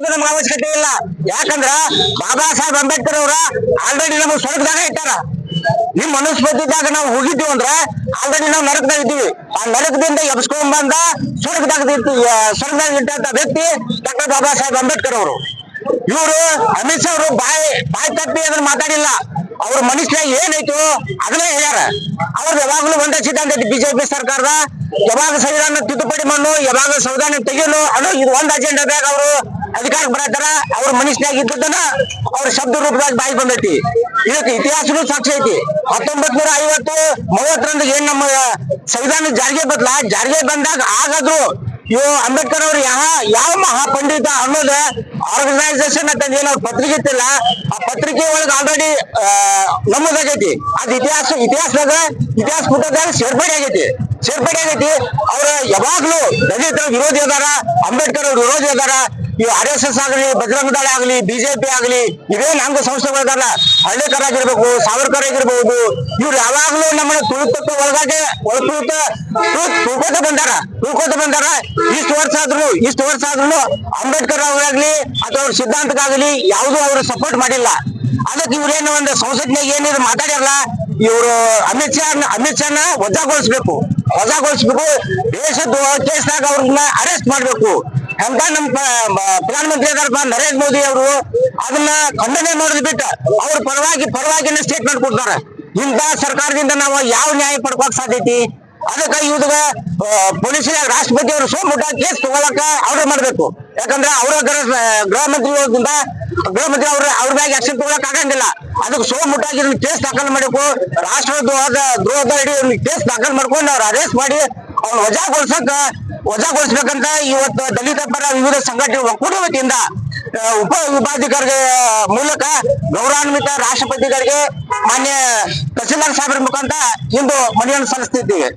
ನಮ್ಗೆ ಅವಶ್ಯಕತೆ ಇಲ್ಲ. ಯಾಕಂದ್ರ ಬಾಬಾ ಸಾಹೇಬ್ ಅಂಬೇಡ್ಕರ್ ಅವರ ಆಲ್ರೆಡಿ ನಮ್ಗೆ ಸ್ವರ್ಗದಾಗ ಇಟ್ಟಾರ. ನಿಮ್ ಮನುಸ್ಮೃತಿದಾಗ ನಾವು ಹೋಗಿದ್ದೀವಿ ಅಂದ್ರ ಆಲ್ರೆಡಿ ನಾವು ನರಕದಾಗ ಇದ್ದೀವಿ. ಆ ನರಕದಿಂದ ಎಬ್ಸ್ಕೊಂಡ್ ಬಂದ ಸ್ವರ್ಗದಾಗ ಇಟ್ಟಂತ ವ್ಯಕ್ತಿ ಡಾಕ್ಟರ್ ಬಾಬಾ ಸಾಹೇಬ್ ಅಂಬೇಡ್ಕರ್ ಅವರು. ಇವರು ಅಮಿತ್ ಶಾ ಅವರು ಬಾಯಿ ತಪ್ಪಿ ಅದನ್ನ ಮಾತಾಡಿಲ್ಲ. ಅವ್ರ ಮನುಷ್ಯನಾಗ ಏನೈತು ಅದನ್ನೇ ಹೇಳ್ಯಾರ. ಅವ್ರದ್ದು ಯಾವಾಗ್ಲೂ ಒಂದೇ ಸಿದ್ಧಾಂತ ಐತಿ ಬಿಜೆಪಿ ಸರ್ಕಾರದ. ಯಾವಾಗ ಸಂವಿಧಾನ ತಿದ್ದುಪಡಿ ಮಾಡು, ಯಾವಾಗ ಸಂವಿಧಾನ ತೆಗೆಯಲು ಅನ್ನೋ ಇದು ಒಂದ್ ಅಜೆಂಡಾದಾಗ ಅವರು ಅಧಿಕಾರಕ್ಕೆ ಬರತ್ತಾರ. ಅವ್ರ ಮನುಷ್ಯನಾಗ ಇದ್ದದನ್ನ ಅವ್ರ ಶಬ್ದ ರೂಪದಾಗ ಬಾಯಿ ಬಂದೈತಿ. ಇದಕ್ಕೆ ಇತಿಹಾಸನೂ ಸಾಕ್ಷಿ ಐತಿ. 1950-30 ಏನ್ ನಮ್ಮ ಸಂವಿಧಾನ ಜಾರಿಗೆ ಬಂದಾಗ ಆಗಾದ್ರು ಇವು ಅಂಬೇಡ್ಕರ್ ಅವ್ರು ಯಾವ ಮಹಾಪಂಡಿತ ಅನ್ನೋದ ಆರ್ಗನೈಸೇಷನ್ ಅಂತ ಏನ್ ಅವ್ರ ಪತ್ರಿಕೆ ಇತ್ತಿಲ್ಲ, ಆ ಪತ್ರಿಕೆ ಒಳಗೆ ಆಲ್ರೆಡಿ ನಮೂದಾಗೈತಿ. ಅದ್ ಇತಿಹಾಸ ಪುಟದಾಗ ಸೇರ್ಪಡೆ ಆಗೈತಿ. ಅವ್ರ ಯಾವಾಗ್ಲೂ ದಲಿತರ ವಿರೋಧಿ ಅದಾರ, ಅಂಬೇಡ್ಕರ್ ಅವ್ರ ವಿರೋಧಿ ಅದಾರ. ಇವು RSS ಆಗಲಿ, ಬಜರಂಗ ದಳ ಆಗಲಿ, ಬಿಜೆಪಿ ಆಗಲಿ, ಇವೇನ್ ಅಂಗ ಸಂಸ್ಥೆಗಳದಾರ, ಹಳ್ಳಿಕರ್ ಆಗಿರ್ಬೇಕು, ಸಾವರ್ಕರ್ ಆಗಿರ್ಬಹುದು, ಇವ್ರು ಯಾವಾಗ್ಲೂ ನಮ್ಮನ್ನ ತುಳಿತಕ್ಕೆ ಒಳಗಾಗೆ ತಿಳ್ಕೊತ ಬಂದಾರ. ಇಷ್ಟು ವರ್ಷ ಆದ್ರೂ ಅಂಬೇಡ್ಕರ್ ಅವರಾಗ್ಲಿ ಅಥವಾ ಅವ್ರ ಸಿದ್ಧಾಂತಕ್ಕಾಗಲಿ ಯಾವ್ದು ಅವ್ರು ಸಪೋರ್ಟ್ ಮಾಡಿಲ್ಲ. ಅದಕ್ಕೆ ಇವ್ರೇನು ಒಂದು ಸಂಸತ್ನಾಗ ಏನಿದ್ರು ಮಾತಾಡ್ಯಾರಲ್ಲ, ಇವರು ಅಮಿತ್ ಶಾನ ವಜಾಗೊಳಿಸ್ಬೇಕು. ದೇಶದ ಕೇಸ್ನಾಗ ಅವ್ರನ್ನ ಅರೆಸ್ಟ್ ಮಾಡ್ಬೇಕು ಅಂತ ನಮ್ ಪ್ರಧಾನಮಂತ್ರಿ ಅದಾರಪ್ಪ ನರೇಂದ್ರ ಮೋದಿ ಅವರು ಅದನ್ನ ಖಂಡನೆ ಮಾಡೋದು ಬಿಟ್ಟು ಅವ್ರ ಪರವಾಗಿನ ಸ್ಟೇಟ್ಮೆಂಟ್ ಕೊಡ್ತಾರ. ಇಂಥ ಸರ್ಕಾರದಿಂದ ನಾವು ಯಾವ ನ್ಯಾಯ ಪಡ್ಕೋಕ್ ಸಾಧ್ಯತಿ? ಅದಕ್ಕೆ ಇವ್ಗ ಪೊಲೀಸರ ರಾಷ್ಟ್ರಪತಿ ಅವರು ಸೋಮುಟ ಕೇಸ್ ತಗೊಳಕ ಆರ್ಡರ್ ಮಾಡ್ಬೇಕು. ಯಾಕಂದ್ರೆ ಅವರ ಗೃಹ ಮಂತ್ರಿ ಅವ್ರ ಮ್ಯಾಗ ಆಕ್ಷನ್ ತಗೊಳಕ್ ಆಗಂಗಿಲ್ಲ. ಅದಕ್ಕೆ ಸೋಮುಟಾಗಿ ಕೇಸ್ ದಾಖಲು ಮಾಡಬೇಕು. ರಾಷ್ಟ್ರದ್ರೋಹದ ಕೇಸ್ ದಾಖಲು ಮಾಡ್ಕೊಂಡು ಅವ್ರು ಅರೆಸ್ಟ್ ಮಾಡಿ ಅವ್ರು ವಜಾಗೊಳಿಸ್ಬೇಕಂತ ಇವತ್ತು ದಲಿತ ಪರ ವಿವಿಧ ಸಂಘಟನೆ ಒಕ್ಕೂಟ ವತಿಯಿಂದ ಉಪ ವಿಭಾಗಾಧಿಕಾರಿ ಮೂಲಕ ಗೌರವಾನ್ವಿತ ರಾಷ್ಟ್ರಪತಿಗಳಿಗೆ ಮಾನ್ಯ ತಹಸೀಲ್ದಾರ್ ಸಾಹೇಬ್ರ ಮುಖಾಂತರ ಇಂದು ಮನವಿಯನ್ನು ಸಲ್ಲಿಸ್ತಿದ್ದೀವಿ.